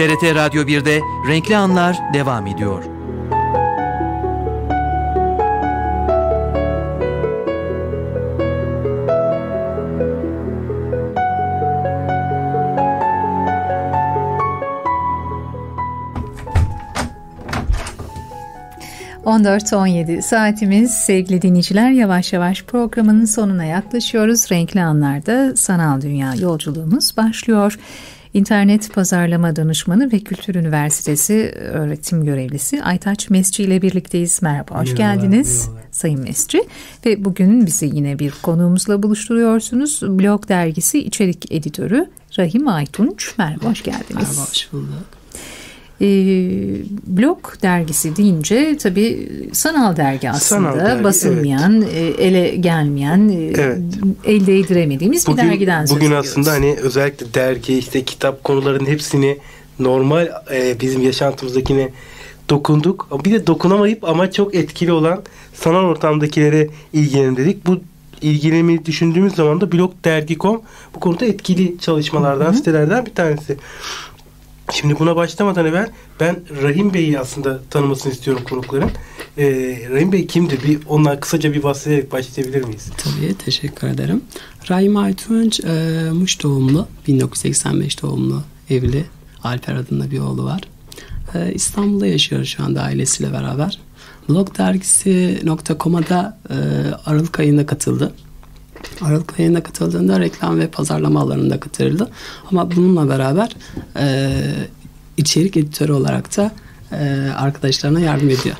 TRT Radyo 1'de Renkli Anlar devam ediyor. ...14-17 saatimiz sevgili dinleyiciler, yavaş yavaş programın sonuna yaklaşıyoruz. Renkli Anlar'da sanal dünya yolculuğumuz başlıyor. İnternet Pazarlama Danışmanı ve Kültür Üniversitesi öğretim görevlisi Aytaç Mesci ile birlikteyiz. Merhaba, hoş geldiniz Sayın Mesci. Ve bugün bizi yine bir konuğumuzla buluşturuyorsunuz. Blog Dergisi içerik editörü Rahim Aytunç. Merhaba, hoş geldiniz. Merhaba, hoş bulduk. Blog dergisi deyince tabii sanal dergi aslında, sanal dergi, basılmayan, evet. Ele gelmeyen, evet. Elde edilemediğimiz bir dergiden söz ediyoruz. Bugün aslında hani özellikle dergi, işte kitap konularının hepsini normal bizim yaşantımızdakine dokunduk. Bir de dokunamayıp ama çok etkili olan sanal ortamdakilere ilgilenelim dedik. Bu ilgilenmeyi düşündüğümüz zaman da blogdergi.com bu konuda etkili çalışmalardan, sitelerden bir tanesi. Şimdi buna başlamadan evvel ben Rahim Bey'i aslında tanımasını istiyorum konukların. Rahim Bey kimdir? Ondan kısaca bir bahsederek başlayabilir miyiz? Tabii, teşekkür ederim. Rahim Aytunç Muş doğumlu, 1985 doğumlu, evli. Alper adında bir oğlu var. İstanbul'da yaşıyor şu anda ailesiyle beraber. Blogdergisi.com'a da Aralık ayında katıldı. Aralık ayında katıldığında reklam ve pazarlama alanında katıldı. Ama bununla beraber içerik editörü olarak da arkadaşlarına yardım ediyor.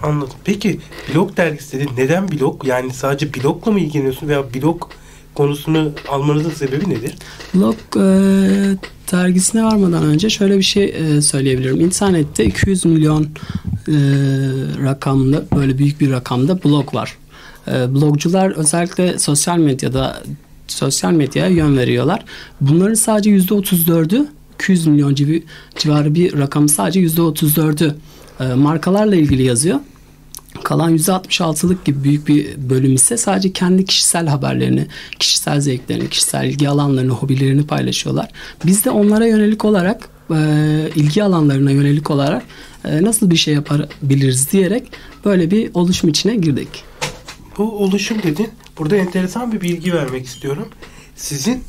Anladım. Peki blog dergisi dedi. Neden blog? Yani sadece blogla mı ilgileniyorsun veya blog konusunu almanızın sebebi nedir? Blog dergisine varmadan önce şöyle bir şey söyleyebilirim. İnternette 200 milyon rakamlı, böyle büyük bir rakamda blog var. Blogcular özellikle sosyal medyaya yön veriyorlar. Bunların sadece %34'ü, 200 milyon civarı bir rakamı, sadece %34'ü markalarla ilgili yazıyor. Kalan %66'lık gibi büyük bir bölüm ise sadece kendi kişisel haberlerini, kişisel zevklerini, kişisel ilgi alanlarını, hobilerini paylaşıyorlar. Biz de onlara yönelik olarak, ilgi alanlarına yönelik olarak nasıl bir şey yapabiliriz diyerek böyle bir oluşum içine girdik. Bu oluşum dedin. Burada enteresan bir bilgi vermek istiyorum. Sizin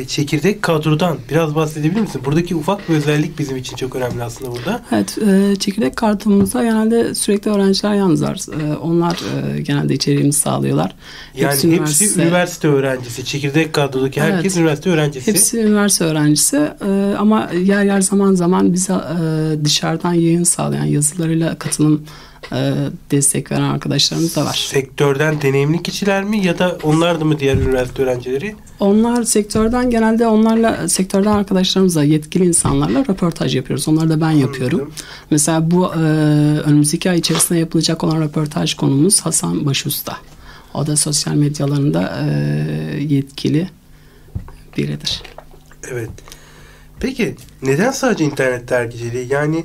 çekirdek kadrodan biraz bahsedebilir misin? Buradaki ufak bir özellik bizim için çok önemli aslında burada. Evet, çekirdek kadromuzda genelde sürekli öğrenciler yalnızlar. Onlar genelde içeriğimizi sağlıyorlar. Yani hepsi üniversite öğrencisi. Çekirdek kadrodaki herkes, evet, üniversite öğrencisi. Hepsi üniversite öğrencisi ama yer zaman zaman bize dışarıdan yayın sağlayan, yazılarıyla katılım destek veren arkadaşlarımız da var. Sektörden deneyimli kişiler mi ya da onlar da mı diğer üniversite öğrencileri? Onlar sektörden, genelde sektörden arkadaşlarımızla, yetkili insanlarla röportaj yapıyoruz. Onları da ben yapıyorum. Mesela bu önümüzdeki ay içerisinde yapılacak olan röportaj konumuz Hasan Başusta. O da sosyal medyalarında yetkili biridir. Evet. Peki neden sadece internet dergiciliği? Yani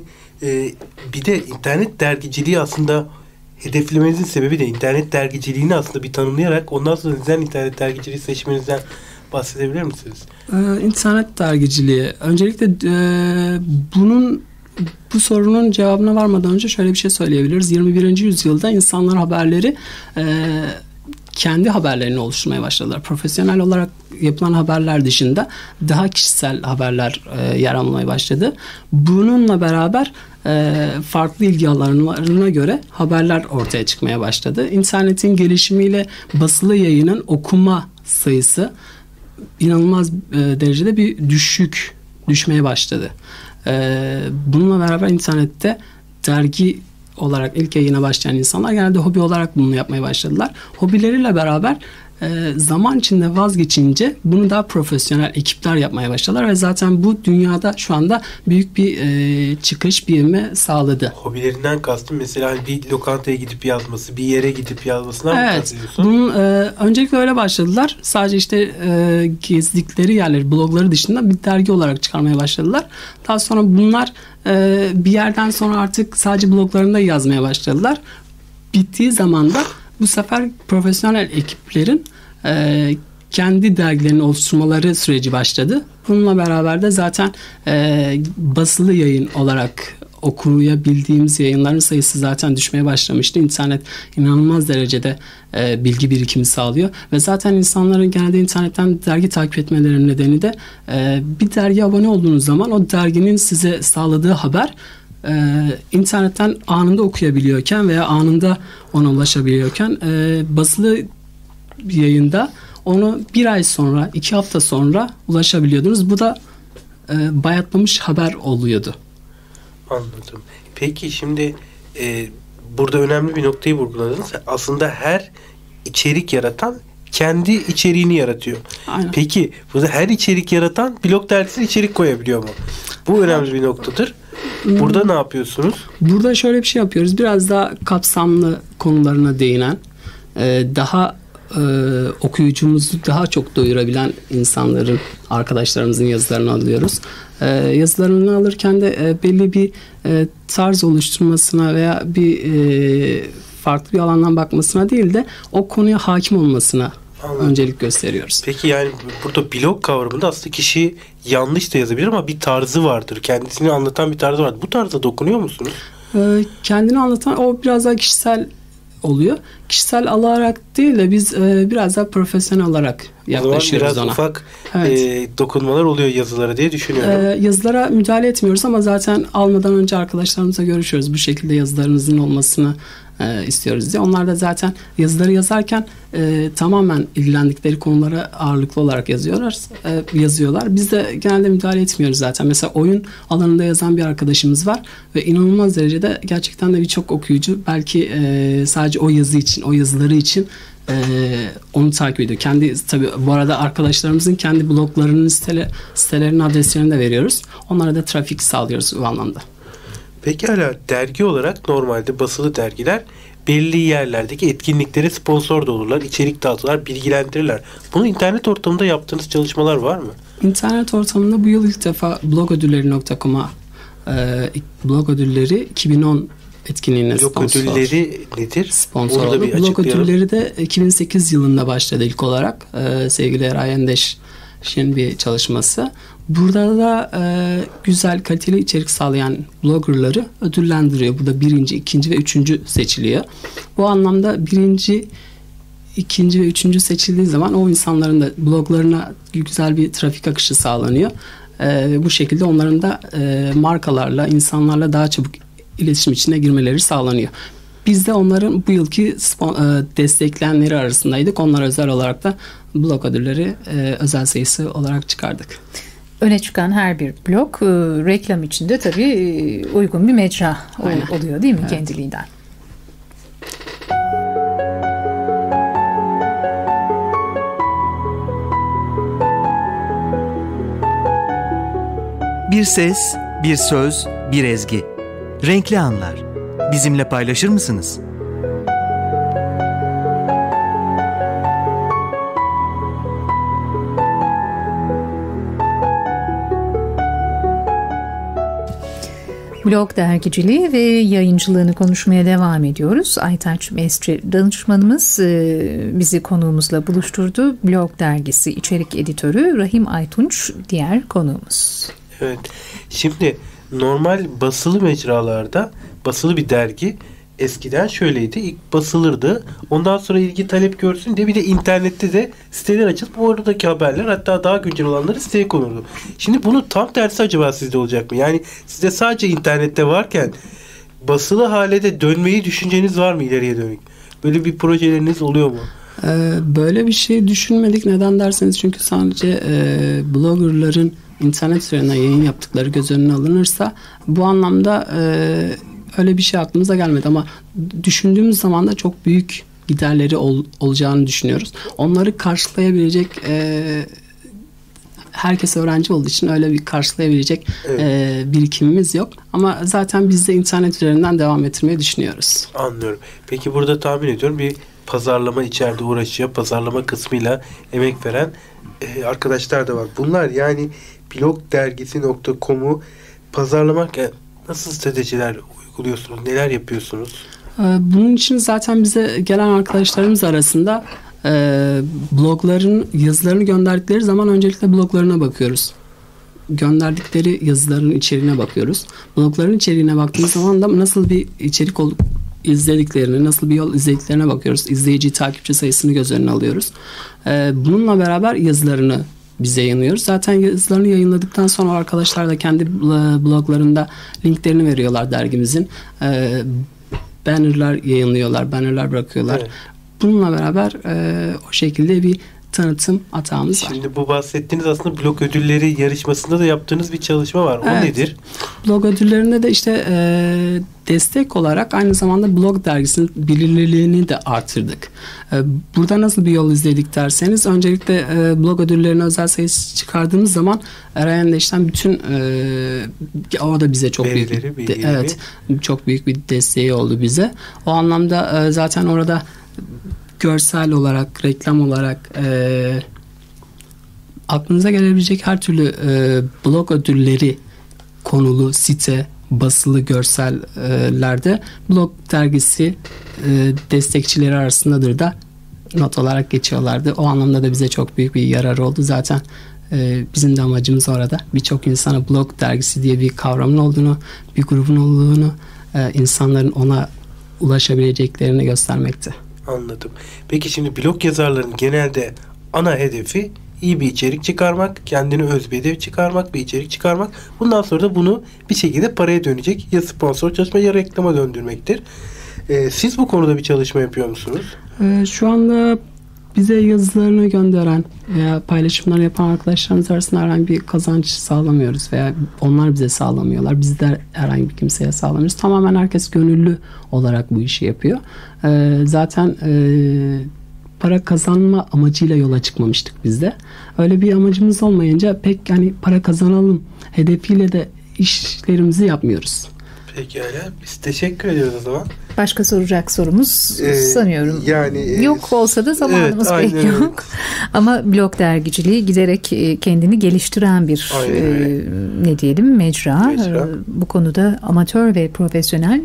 bir de internet dergiciliği aslında hedeflemenizin sebebi de internet dergiciliğini aslında bir tanımlayarak ondan sonra neden internet dergiciliği seçmenizden bahsedebilir misiniz? İnternet dergiciliği. Öncelikle bu sorunun cevabına varmadan önce şöyle bir şey söyleyebiliriz. 21. yüzyılda insanlar haberleri kendi haberlerini oluşturmaya başladılar. Profesyonel olarak yapılan haberler dışında daha kişisel haberler yer almaya başladı. Bununla beraber farklı ilgi alanlarına göre haberler ortaya çıkmaya başladı. İnternetin gelişimiyle basılı yayının okuma sayısı inanılmaz derecede bir düşmeye başladı. Bununla beraber internette dergi olarak ilk yayına başlayan insanlar genelde hobi olarak bunu yapmaya başladılar. Hobileriyle beraber zaman içinde vazgeçince bunu daha profesyonel ekipler yapmaya başladılar ve zaten bu dünyada şu anda büyük bir çıkış, bir ivme sağladı. Hobilerinden kastım mesela bir lokantaya gidip yazması, bir yere gidip yazmasından mı kastediyorsun? Bunun öncelikle öyle başladılar. Sadece işte gezdikleri yerleri, blogları dışında bir dergi olarak çıkarmaya başladılar. Daha sonra bunlar bir yerden sonra artık sadece bloglarında yazmaya başladılar. Bittiği zaman da bu sefer profesyonel ekiplerin kendi dergilerini oluşturmaları süreci başladı. Bununla beraber de zaten basılı yayın olarak okuyabildiğimiz yayınların sayısı zaten düşmeye başlamıştı. İnternet inanılmaz derecede bilgi birikimi sağlıyor ve zaten insanların genelde internetten dergi takip etmelerinin nedeni de bir dergiye abone olduğunuz zaman o derginin size sağladığı haber internetten anında okuyabiliyorken veya anında ona ulaşabiliyorken basılı yayında onu bir ay sonra, 2 hafta sonra ulaşabiliyordunuz. Bu da bayatlamış haber oluyordu. Anladım. Peki şimdi burada önemli bir noktayı vurguladınız. Aslında her içerik yaratan kendi içeriğini yaratıyor. Aynen. Peki burada her içerik yaratan blog dergisine içerik koyabiliyor mu? Bu önemli bir noktadır. Burada ne yapıyorsunuz? Burada şöyle bir şey yapıyoruz. Biraz daha kapsamlı konularına değinen, daha okuyucumuzu daha çok doyurabilen insanların, arkadaşlarımızın yazılarını alıyoruz. Yazılarını alırken de belli bir tarz oluşturmasına veya bir farklı bir alandan bakmasına değil de o konuya hakim olmasına öncelik gösteriyoruz. Peki yani burada blog kavramında aslında kişi yanlış da yazabilir ama bir tarzı vardır. Kendisini anlatan bir tarzı vardır. Bu tarzda dokunuyor musunuz? Kendini anlatan o biraz daha kişisel oluyor. Kişisel alarak değil de biz biraz daha profesyonel olarak yaklaşıyoruz biraz ona. Biraz ufak dokunmalar oluyor yazılara diye düşünüyorum. Yazılara müdahale etmiyoruz ama zaten almadan önce arkadaşlarımızla görüşüyoruz. Bu şekilde yazılarınızın olmasını istiyoruz diye. Onlar da zaten yazıları yazarken tamamen ilgilendikleri konulara ağırlıklı olarak yazıyorlar. Biz de genelde müdahale etmiyoruz zaten. Mesela oyun alanında yazan bir arkadaşımız var ve inanılmaz derecede gerçekten de birçok okuyucu belki sadece o yazı için, o yazıları için onu takip ediyor. Tabii bu arada arkadaşlarımızın kendi bloglarının sitelerinin adreslerini de veriyoruz. Onlara da trafik sağlıyoruz bu anlamda. Pekala, dergi olarak normalde basılı dergiler belli yerlerdeki etkinliklere sponsor da olurlar, içerik dağıtırlar, bilgilendirirler. Bunu internet ortamında yaptığınız çalışmalar var mı? İnternet ortamında bu yıl ilk defa blogodülleri.com'a blog ödülleri 2010 etkinliğine sponsor. Blog ödülleri nedir? Sponsor oldu. Blog ödülleri de 2008 yılında başladı ilk olarak. Sevgili Eray Endeş'in bir çalışması. Burada da güzel, kaliteli içerik sağlayan bloggerları ödüllendiriyor. Bu da 1., 2. ve 3. seçiliyor. Bu anlamda 1., 2. ve 3. seçildiği zaman o insanların da bloglarına güzel bir trafik akışı sağlanıyor. Bu şekilde onların da markalarla, insanlarla daha çabuk iletişim içine girmeleri sağlanıyor. Biz de onların bu yılki destekleyenleri arasındaydık. Onlara özel olarak da blog ödülleri özel sayısı olarak çıkardık. Öne çıkan her bir blog reklam için de tabii uygun bir mecra oluyor değil mi, evet, kendiliğinden? Bir ses, bir söz, bir ezgi. Renkli anlar. Bizimle paylaşır mısınız? Blog dergiciliği ve yayıncılığını konuşmaya devam ediyoruz. Aytaç Mesci danışmanımız bizi konuğumuzla buluşturdu. Blog dergisi içerik editörü Rahim Aytunç diğer konuğumuz. Evet. Şimdi normal basılı mecralarda basılı bir dergi eskiden şöyleydi. İlk basılırdı. Ondan sonra ilgi talep görsün diye bir de internette de siteler açılıp oradaki haberler, hatta daha güncel olanları siteye konurdu. Şimdi bunu tam tersi acaba sizde olacak mı? Yani sizde sadece internette varken basılı hale de dönmeyi düşünceniz var mı ileriye dönük? Böyle bir projeleriniz oluyor mu? Böyle bir şey düşünmedik. Neden derseniz çünkü sadece bloggerların internet üzerinden yayın yaptıkları göz önüne alınırsa bu anlamda öyle bir şey aklımıza gelmedi ama düşündüğümüz zaman da çok büyük giderleri olacağını düşünüyoruz. Onları karşılayabilecek herkes öğrenci olduğu için öyle bir karşılayabilecek birikimimiz yok. Ama zaten biz de internet üzerinden devam ettirmeyi düşünüyoruz. Anlıyorum. Peki burada tahmin ediyorum bir pazarlama içeride uğraşıyor. Pazarlama kısmıyla emek veren arkadaşlar da var. Bunlar yani blogdergisi.com'u pazarlamak nasıl stratejiler uyguluyorsunuz? Neler yapıyorsunuz? Bunun için zaten bize gelen arkadaşlarımız arasında blogların yazılarını gönderdikleri zaman öncelikle bloglarına bakıyoruz. Gönderdikleri yazıların içeriğine bakıyoruz. Blogların içeriğine baktığımız zaman da nasıl bir içerik izlediklerini, nasıl bir yol izlediklerine bakıyoruz. İzleyici, takipçi sayısını göz önüne alıyoruz. Bununla beraber yazılarını biz yayınlıyoruz. Zaten yazılarını yayınladıktan sonra arkadaşlar da kendi bloglarında linklerini veriyorlar dergimizin. Bannerlar yayınlıyorlar, bannerlar bırakıyorlar. Evet. Bununla beraber o şekilde bir tanıtım atağımız var. Şimdi bu bahsettiğiniz aslında blog ödülleri yarışmasında da yaptığınız bir çalışma var. O evet. Nedir? Blog ödüllerinde de işte destek olarak aynı zamanda blog dergisinin bilinirliğini de artırdık. Burada nasıl bir yol izledik derseniz öncelikle blog ödüllerine özel sayısı çıkardığımız zaman Erayendeş'ten bütün o da bize çok büyük çok büyük bir desteği oldu bize. O anlamda zaten orada görsel olarak, reklam olarak aklınıza gelebilecek her türlü blog ödülleri konulu site, basılı görsellerde blog dergisi destekçileri arasındadır da not olarak geçiyorlardı. O anlamda da bize çok büyük bir yarar oldu. Zaten bizim de amacımız orada birçok insana blog dergisi diye bir kavramın olduğunu, bir grubun olduğunu, insanların ona ulaşabileceklerini göstermekti. Anladım. Peki şimdi blog yazarlarının genelde ana hedefi iyi bir içerik çıkarmak, kendine öz bir hedef çıkarmak, bir içerik çıkarmak. Bundan sonra da bunu bir şekilde paraya dönecek. Ya sponsor çalışma ya reklama döndürmektir. Siz bu konuda bir çalışma yapıyor musunuz? Şu anda bize yazılarını gönderen veya paylaşımları yapan arkadaşlarımız arasında herhangi bir kazanç sağlamıyoruz veya onlar bize sağlamıyorlar. Biz de herhangi bir kimseye sağlamıyoruz. Tamamen herkes gönüllü olarak bu işi yapıyor. Zaten para kazanma amacıyla yola çıkmamıştık biz de. Öyle bir amacımız olmayınca pek hani para kazanalım hedefiyle de işlerimizi yapmıyoruz. Pekala. Biz teşekkür ediyoruz o zaman. Başka soracak sorumuz sanıyorum. Yok olsa da zamanımız pek yok. Ama blog dergiciliği giderek kendini geliştiren bir ne diyelim mecra. Bu konuda amatör ve profesyonel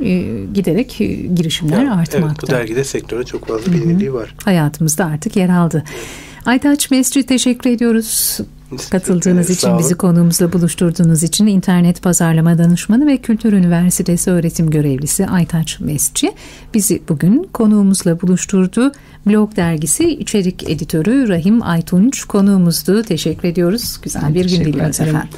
giderek girişimler artmakta. Evet, bu dergide sektörde çok fazla bilinirliği var. Hayatımızda artık yer aldı. Aytaç Mesci teşekkür ediyoruz. Katıldığınız için, bizi konuğumuzla buluşturduğunuz için. İnternet Pazarlama Danışmanı ve Kültür Üniversitesi öğretim görevlisi Aytaç Mesci bizi bugün konuğumuzla buluşturdu. Blog Dergisi içerik editörü Rahim Aytunç konuğumuzdu. Teşekkür ediyoruz. Güzel bir gün diliyoruz efendim.